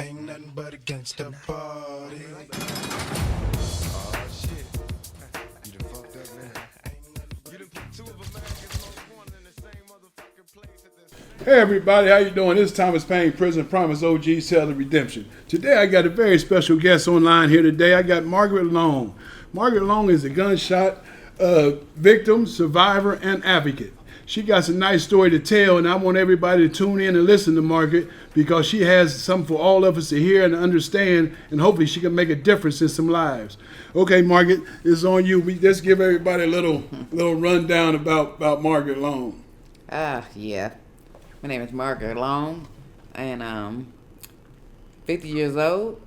Ain't nothing but a gangsta party. Oh shit. You done fucked up now. You done put two of America's most wanted in the same motherfucking place at the same. Hey everybody, how you doing? This is Thomas Payne, Prison Promise OG Cell of Redemption. Today I got a very special guest online here today. I got Margarette Long. Margarette Long is a gunshot victim, survivor, and advocate. She got a nice story to tell, and I want everybody to tune in and listen to Margaret because she has something for all of us to hear and understand, and hopefully she can make a difference in some lives. Okay, Margaret, it's on you. We just give everybody a little rundown about Margaret Long. Yeah. My name is Margarette Long, and 50 years old,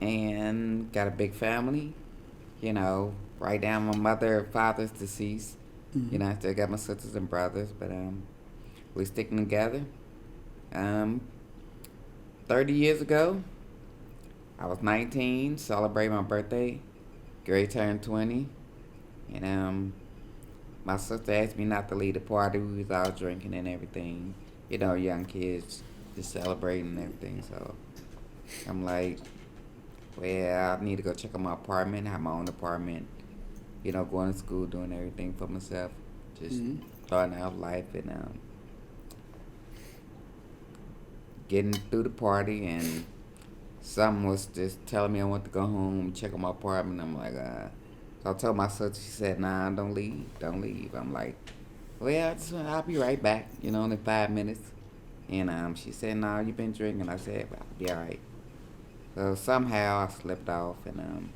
and got a big family. You know, right now my mother and father's deceased. You know, I still got my sisters and brothers, but we sticking together. 30 years ago, I was 19, celebrating my birthday. Gary turned 20, and my sister asked me not to leave the party. We was out drinking and everything. You know, young kids just celebrating and everything. So I'm like, well, I need to go check on my apartment, have my own apartment. You know, going to school, doing everything for myself, just starting out life and getting through the party. And something was just telling me I want to go home, check on my apartment. I'm like, So I told my sister, she said, nah, don't leave. I'm like, well, I'll be right back, you know, in 5 minutes. And she said, nah, you been drinking. I said, well, I'll be all right. So somehow I slipped off and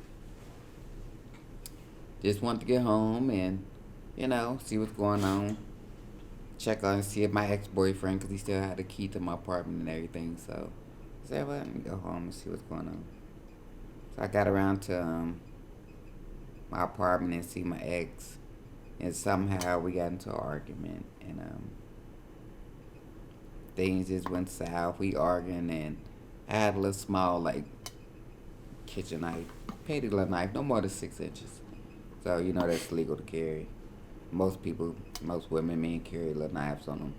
just wanted to get home and, you know, see what's going on. Check on and see if my ex-boyfriend, because he still had the key to my apartment and everything. So I said, well, let me go home and see what's going on. So I got around to my apartment and see my ex, and somehow we got into an argument, and things just went south. We arguing, and I had a little small, like, kitchen knife, petty little knife, no more than 6 inches. So, you know, that's legal to carry. Most women, men carry little knives on them.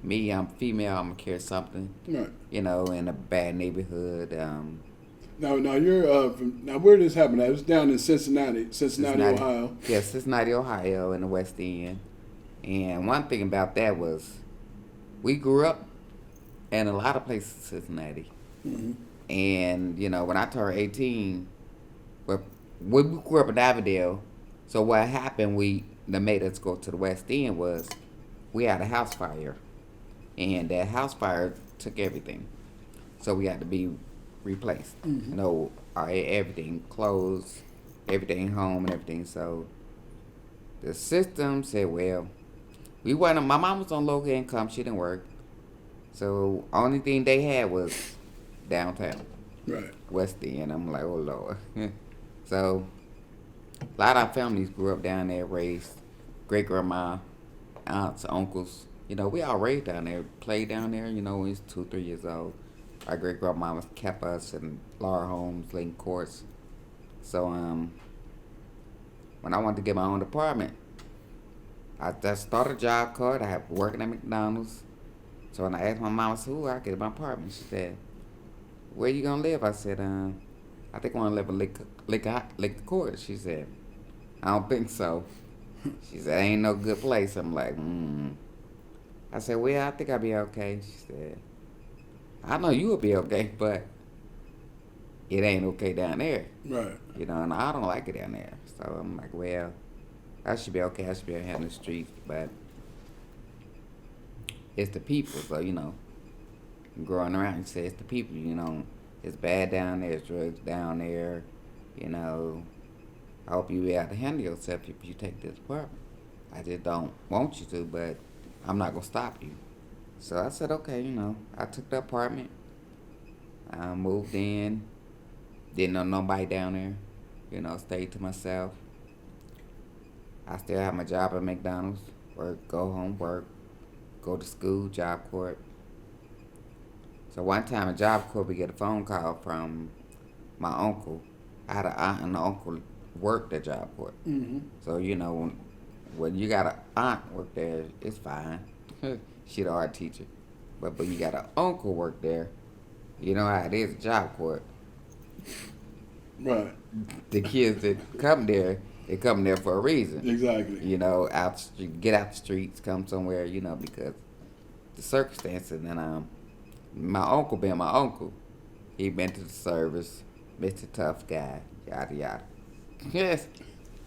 Me, I'm female, I'm gonna carry something, Right. you know, in a bad neighborhood. Now you're now where did this happen? It was down in Cincinnati, Ohio. Yeah, Cincinnati, Ohio, in the West End. And one thing about that was, we grew up in a lot of places in Cincinnati. Mm-hmm. And, you know, when I turned 18, well, we grew up in Avondale. So what happened, that made us go to the West End was, we had a house fire. And that house fire took everything. So we had to be replaced. Mm-hmm. You know, everything, clothes, everything home and everything. So the system said, well, my mom was on low income, she didn't work. So only thing they had was downtown. Right. West End. I'm like, oh Lord. So a lot of our families grew up down there, raised great grandma, aunts, uncles. You know, we all raised down there, played down there, you know, when we was 2, 3 years old. Our great grandmama kept us in Laura Homes, Lincoln Courts. So when I wanted to get my own apartment, I just started a job card. I had working at McDonald's. So when I asked my mom, I said, "Who I get my apartment?" She said, "Where you gonna live?" I said, "I think I wanna live in Lake Court." She said, "I don't think so." She said, "Ain't no good place." I'm like, I said, "Well, I think I'll be okay." She said, "I know you will be okay, but it ain't okay down there." Right. You know, and I don't like it down there. So I'm like, well, I should be okay. I should be able to handle the streets, but it's the people. So, you know, growing around, you say it's the people, you know. It's bad down there. It's drugs down there. You know, I hope you be able to handle yourself if you take this apartment. I just don't want you to, but I'm not going to stop you. So I said, okay, you know. I took the apartment. I moved in. Didn't know nobody down there. You know, stayed to myself. I still have my job at McDonald's. Work, go home, work, go to school, job court. So one time at job court, we get a phone call from my uncle. I had an aunt and an uncle worked at job court. Mm-hmm. So, you know, when you got an aunt work there, it's fine. She the art teacher. But you got an uncle work there, You know how it is at job court. Right. The kids that come there, they come there for a reason. Exactly. You know, get out the streets, come somewhere. You know, because the circumstances. And my uncle being my uncle, he been to the service, Mr. Tough Guy, yada yada. Yes.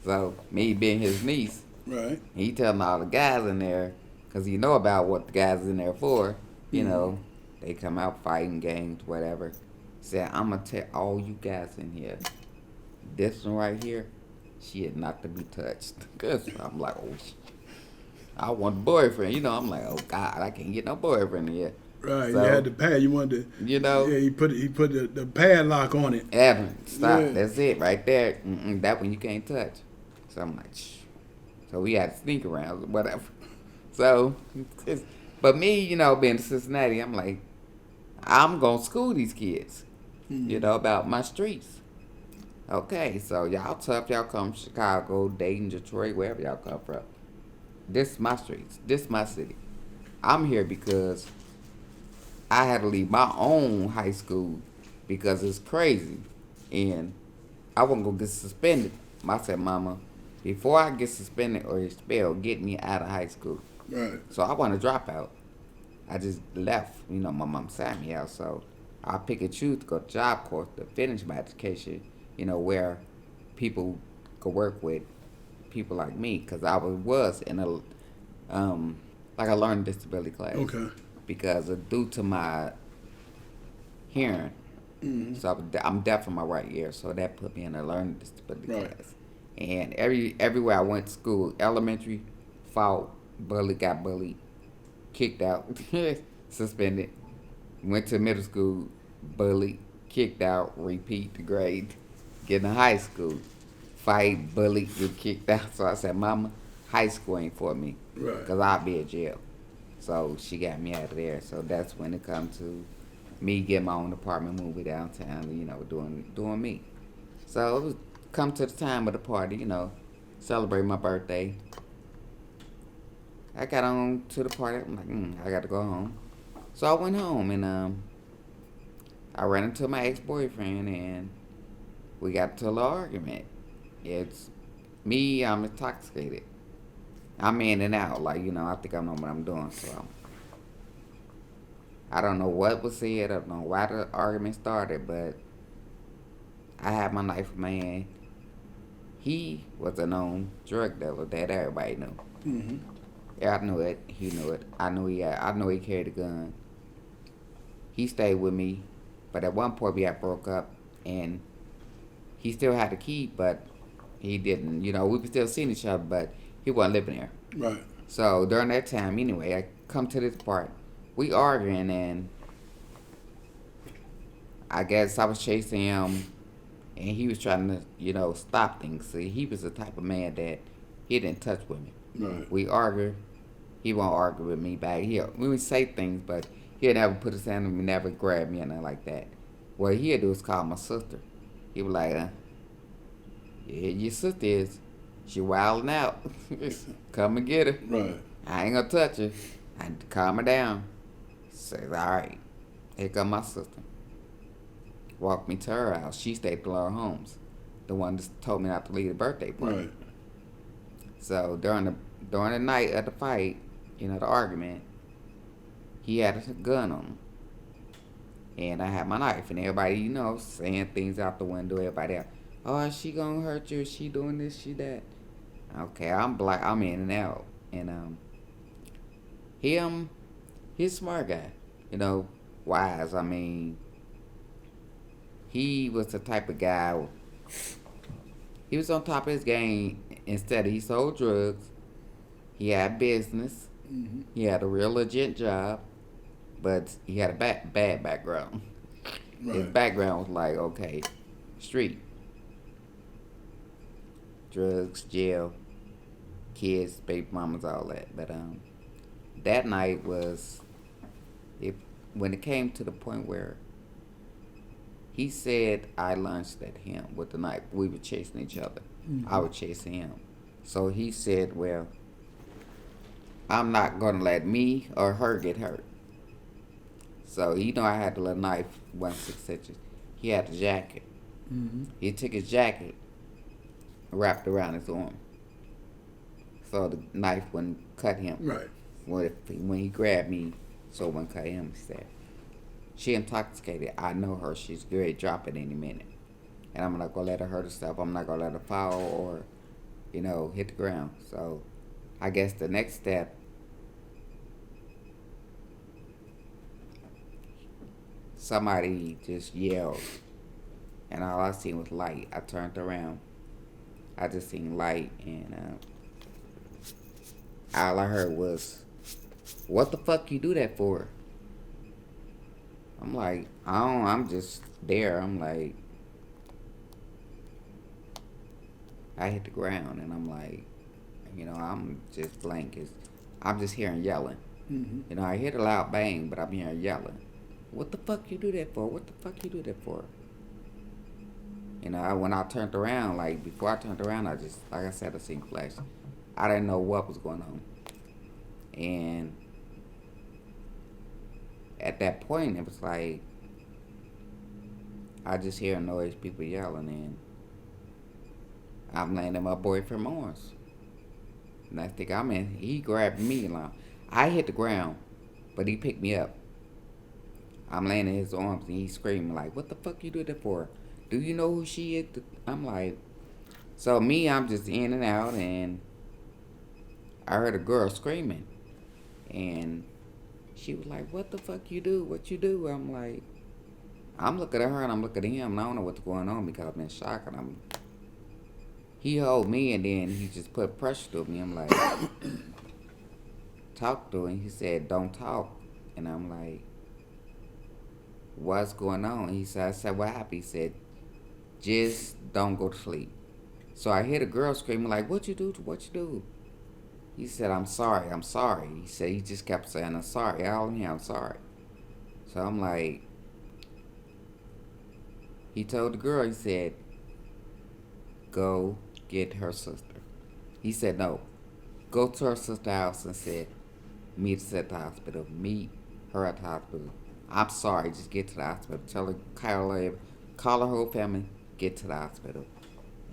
So me being his niece, Right. he telling all the guys in there, cause he know about what the guys in there for. You know, they come out fighting games, whatever. Said, I'm gonna tell all you guys in here, this one right here, she is not to be touched. Cause I'm like, oh, I want a boyfriend. You know, I'm like, oh God, I can't get no boyfriend here. Right. So, you had the pad. You wanted to. You know. Yeah. He put the padlock on it. Evan, stop. Yeah. That's it right there. That one you can't touch. So I'm like, shh. So we had to sneak around, whatever. So, but me, you know, being in Cincinnati, I'm like, I'm going to school these kids, you know, about my streets. Okay, so y'all tough. Y'all come from Chicago, Dayton, Detroit, wherever y'all come from. This is my streets. This is my city. I'm here because I had to leave my own high school because it's crazy. And I wasn't going to get suspended. I said, Mama, before I get suspended or expelled, get me out of high school. Right. So I want to drop out. I just left. You know, my mom sat me out. So I pick and choose to go to job course to finish my education, you know, where people could work with people like me. Because I was in a, like a learning disability class. Okay. Because due to my hearing, so I'm deaf in my right ear, so that put me in a learning disability class. And everywhere I went to school, elementary, fought, got bullied, kicked out, suspended. Went to middle school, bullied, kicked out, repeat the grade. Get into high school, fight, bullied, get kicked out. So I said, Mama, high school ain't for me, because I'll be in jail. So she got me out of there. So that's when it comes to me getting my own apartment, moving downtown, you know, doing me. So it was come to the time of the party, you know, celebrate my birthday. I got on to the party. I'm like, I got to go home. So I went home and I ran into my ex-boyfriend and we got into a little argument. It's me, I'm intoxicated. I'm in and out, like, you know, I think I know what I'm doing, so I don't know what was said, I don't know why the argument started, but I had my knife in my hand. He was a known drug dealer that everybody knew. Mm-hmm. Yeah, I knew it. He knew it. I know he carried a gun. He stayed with me, but at one point we had broke up, and he still had the key, but he didn't. You know, we were still seeing each other, but he wasn't living there. Right. So during that time, anyway, I come to this part. We arguing, and I guess I was chasing him, and he was trying to, you know, stop things. See, he was the type of man that he didn't touch with me. Right. We argue. He won't argue with me back. We would say things, but he'd never put his hand on me, never grab me or nothing like that. What he'd do is call my sister. He was like, yeah, your sister is. She wilding out. Come and get her. Right. I ain't gonna touch her. I had to calm her down. Says, all right, here come my sister. Walked me to her house. She stayed at Laura Holmes, the one that told me not to leave the birthday party. Right. So during the night of the fight, you know, the argument, he had a gun on him. And I had my knife, and everybody, you know, saying things out the window, everybody else, oh, she gonna hurt you, she doing this, she that. Okay, I'm in and out. And he's a smart guy, you know, wise. I mean, he was the type of guy, he was on top of his game. Instead, he sold drugs, he had business, he had a real legit job, but he had a bad background. Right. His background was like, okay, street, drugs, jail, kids, baby mamas, all that. But that night was, when it came to the point where he said I lunged at him with the knife. We were chasing each other. I was chasing him. So he said, well, I'm not going to let me or her get hurt. So you know I had the little knife, 1/6". He had the jacket. He took his jacket, wrapped around his arm, so the knife wouldn't cut him. Right. When he grabbed me, so it wouldn't cut him. He said, "She intoxicated. I know her. She's going to drop it any minute, and I'm not gonna let her hurt herself. I'm not gonna let her fall or, hit the ground." So, I guess the next step. Somebody just yelled, and all I seen was light. I turned around. I just seen light, and all I heard was, "What the fuck you do that for?" I'm like, I'm just there. I'm like, I hit the ground, and I'm like, I'm just blank. I'm just hearing yelling. I hear a loud bang, but I'm hearing yelling. "What the fuck you do that for? What the fuck you do that for?" When I turned around, before I turned around, I just, like I said, I seen flash. I didn't know what was going on. And at that point, it was like, I just hear a noise, people yelling, and I'm laying in my boyfriend's arms. And I think he grabbed me. I hit the ground, but he picked me up. I'm laying in his arms, and he's screaming like, "What the fuck you do that for? Do you know who she is?" I'm like, so I'm just in and out, and I heard a girl screaming, and she was like, "What the fuck you do? What you do?" I'm like, I'm looking at her and I'm looking at him, and I don't know what's going on because I'm in shock, and he held me, and then he just put pressure to me. I'm like, talk to him. He said, "Don't talk," and I'm like, "What's going on?" I said, "What happened?" He said, "Just don't go to sleep." So I hear the girl screaming like, "What you do? What you do?" He said, "I'm sorry, I'm sorry." He said, he just kept saying, "I'm sorry." All in here, "I'm sorry." So I'm like, he told the girl, he said, "Go get her sister." He said, "No, go to her sister's house," and said, "Meet us at the hospital. Meet her at the hospital. I'm sorry, just get to the hospital. Tell her, call her whole family, get to the hospital."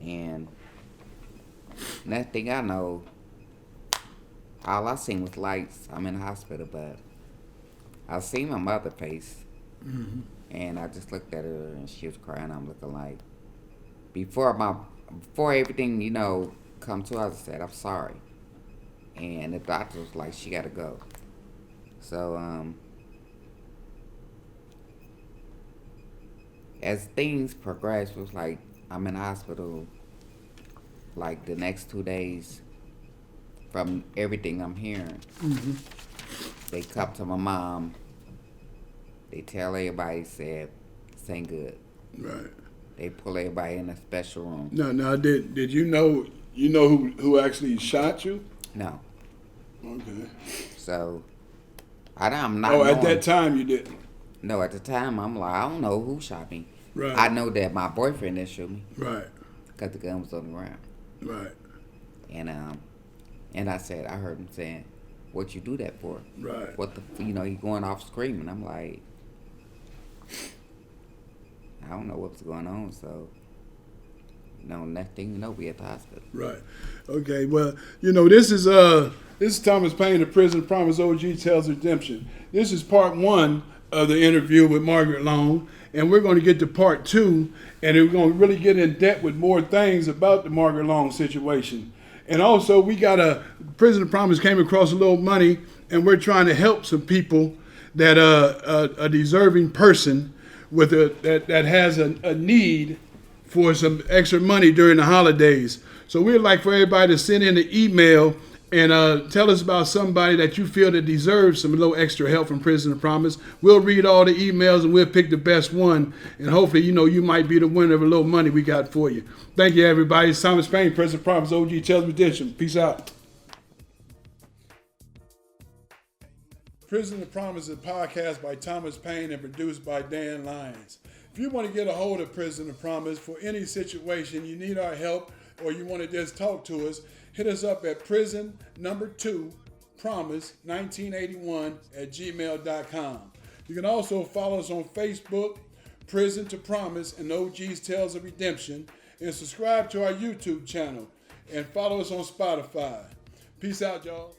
And next thing I know, all I seen was lights. I'm in the hospital, but I seen my mother's face. And I just looked at her, and she was crying. I'm looking like, before everything, come to us, I said, "I'm sorry." And the doctor was like, "She got to go." So, as things progressed, it was like, I'm in the hospital, like, the next 2 days. From everything I'm hearing, they come to my mom. They tell everybody, said, "This ain't good." Right. They pull everybody in a special room. Now, did you know who actually shot you? No. Okay. So, I'm not. Oh, at knowing. that time you didn't. No, at the time I'm like, I don't know who shot me. Right. I know that my boyfriend didn't shoot me. Right. Because the gun was on the ground. Right. And I said, I heard him saying, "What you do that for?" Right. What the, he going off screaming. I'm like, I don't know what's going on. So, next thing you know, we at the hospital. Right. Okay. Well, this is Thomas Payne, the Prison Promise OG Tells Redemption. This is part 1 of the interview with Margarette Long, and we're going to get to part 2, and we're going to really get in depth with more things about the Margarette Long situation. And also, we got Prison Promise came across a little money, and we're trying to help some people that a deserving person with that has a need for some extra money during the holidays. So we'd like for everybody to send in an email and tell us about somebody that you feel that deserves some little extra help from Prison Promise. We'll read all the emails and we'll pick the best one. And hopefully, you might be the winner of a little money we got for you. Thank you, everybody. It's Thomas Payne, Prison Promise, OG Tells Redemption. Peace out. Prison Promise is a podcast by Thomas Payne and produced by Dan Lyons. If you want to get a hold of Prison Promise for any situation, you need our help, or you want to just talk to us, hit us up at prison2promise1981 @gmail.com. You can also follow us on Facebook, Prison to Promise and OG's Tales of Redemption, and subscribe to our YouTube channel and follow us on Spotify. Peace out, y'all.